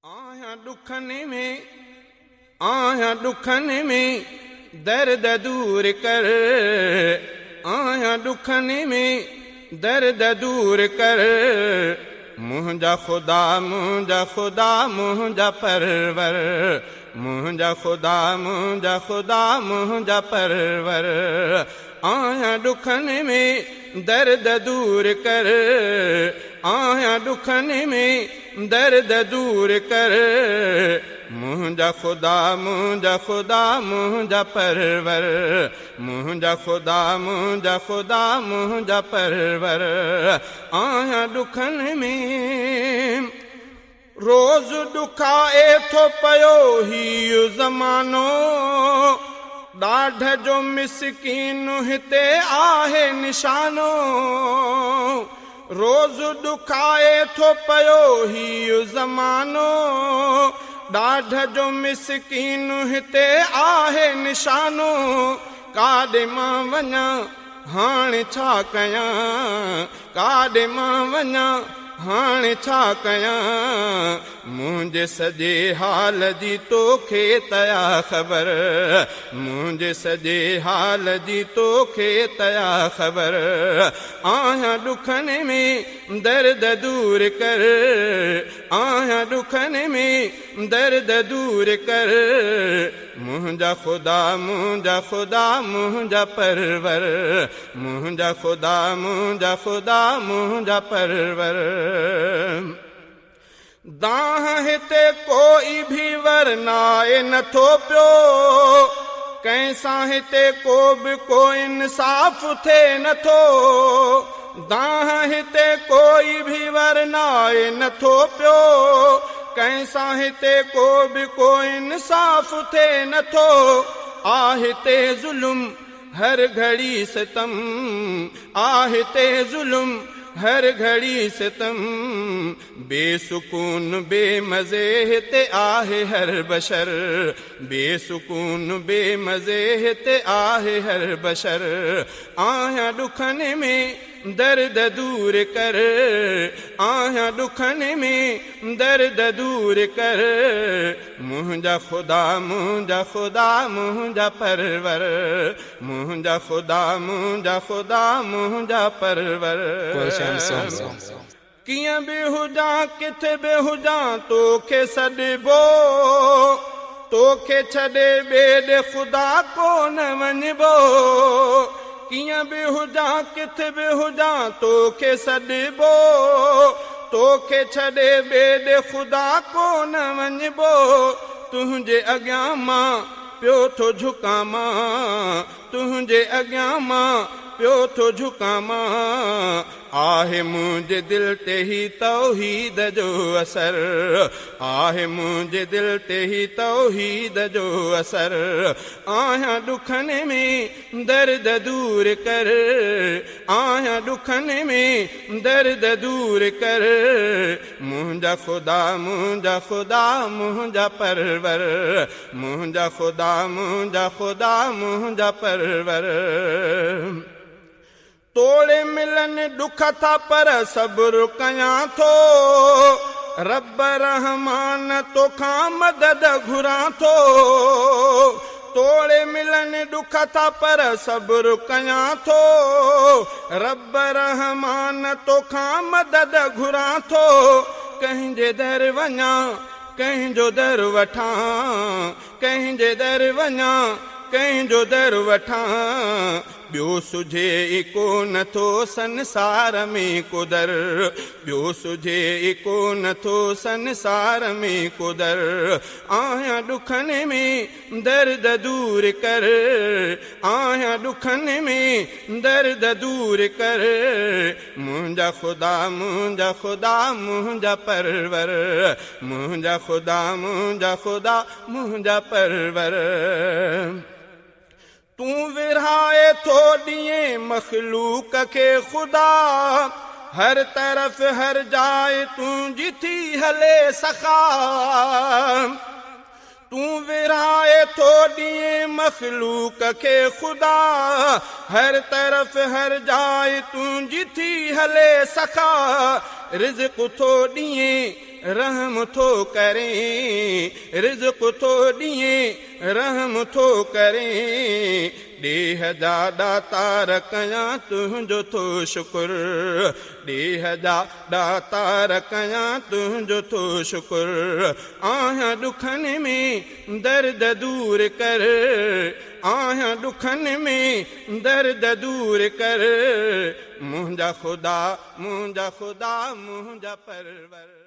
आया दुखन में दर्द दूर कर, आया दुखन में दर्द दूर कर। मुंहिंजा खुदा मुंहिंजा खुदा मुंहिंजा परवर, मुंहिंजा खुदा मुंहिंजा खुदा मुंहिंजा परवर। आया दुखन में दर्द दूर कर, आया दुखन में दर्द दूर कर। मुंहिंजा खुदा मुंहिंजा खुदा मुंहिंजा परवर, मुंहिंजा खुदा मुंहिंजा खुदा मुंहिंजा परवर। आया दुखन में रोज़ ॾुखाए थो पियो हीउ ज़मानो, ॾाढ जो मिसकीन हिते आहे निशानो। रोज़ ॾुखाए थो पियो हीउ ज़मानो, ॾाढ जो मिसकीन हिते आहे निशानो। काॾे मां वञा हाणे छा कयां, काॾे मां वञा हाणे छा कयां। मुंहिंजे सॼे हाल जी तोखे तया ख़बर, मुंहिंजे सॼे हाल जी तोखे तया ख़बर। आया दुखन में दर्द दूर कर, आया दुखन में दर्द दूर कर। मुंहिंजा खुदा मुंहिंजा खुदा मुंहिंजा परवर, मुंहिंजा खुदा मुंहिंजा खुदा मुंहिंजा परवर। दाह हिते कोई भी वरनाए नथो पियो, कंहिंसां हिते को बि को इंसाफ़ थिए नथो। दाह हिते कोई भी वरनाए नथो पियो, कंहिंसां हिते को बि को इंसाफ़ थिए नथो। आहे ज़ुल्म हर घड़ी सितम, आहे ज़ुल्म हर घड़ी सितम। बेसुकून बेमज़े हिते आहे हर बशर, बेसुकून बेमज़े हिते आहे हर बशर। आया दुखन में दर्द दूर कर, आया दुखन में दर्द दूर कर। मुंहिंजा खुदा मुंहिंजा खुदा मुंहिंजा परवर, मुंहिंजा खुदा मुंहिंजा खुदा मुंहिंजा परवर। कीअं बि हुजां किथे बि हुजां तोखे सॾिबो, तोखे छॾे ॿिए ख़ुदा कोन वञिबो। कीअं बि हुजां किथे बि हुजां तोखे सॾिबो, तोखे छॾे ॿिए ख़ुदा कोन वञिबो। तुंहिंजे अॻियां मां पियो थो झुकामां, तुंहिंजे अॻियां मां पियो थो झुकामां। आहे मुंहिंजे दिलि ते ही तौहीद जो असर, आहे मुंहिंजे दिलि ते ही तौहीद जो असर। आया दुखन में दर्द दूर कर, आया दुखन में दर्द दूर कर। मुंहिंजा खुदा मुंहिंजा खुदा मुंहिंजा परवर, मुंहिंजा खुदा मुंहिंजा खुदा मुंहिंजा परवर। तोड़े मिलन दुख था पर सब्र कयां थो, रब रहमान तोखां मदद घुरां थो। तोड़े मिलन दुख था पर सब्र कयां थो, रब रहमान तोखां मदद घुरां थो। कंहिंजे दर वञा कंहिंजो दर वठां, कंहिंजे दर वञा कंहिंजो दर वठां। ॿियो सुझे को नथो संसार में को दर, ॿियो सुझे को नथो संसार में को दर। आया दुखन में दर्द दूर कर, आया दुखन में दर्द दूर कर। मुंहिंजा खुदा मुंहिंजा खुदा मुंहिंजा परवर, मुंहिंजा खुदा मुंहिंजा खुदा मुंहिंजा परवर। तूं विरहाए थो ॾींहुं मखलूक खे ख़ुदा, हर तरफ़ हर जाइ तुंहिंजी थी हले सखा। तूं विरहाए थो ॾींहुं मखलूक खे ख़ुदा, हर तरफ़ हर जाइ तुंहिंजी थी हले सखा। रिज़्क़ थो ॾींहुं रहम थो करें रिज़्क़ थो ॾिए रहम थो करें ॾेह जा दातार कयां तुंहिंजो थो शुकुर ॾेह जा दातार कयां तुंहिंजो थो शुकुर आहियां ॾुखनि में दर्द दूर कर आहियां ॾुखनि में दर्द दूर कर मुंहिंजा ख़ुदा मुंहिंजा परवर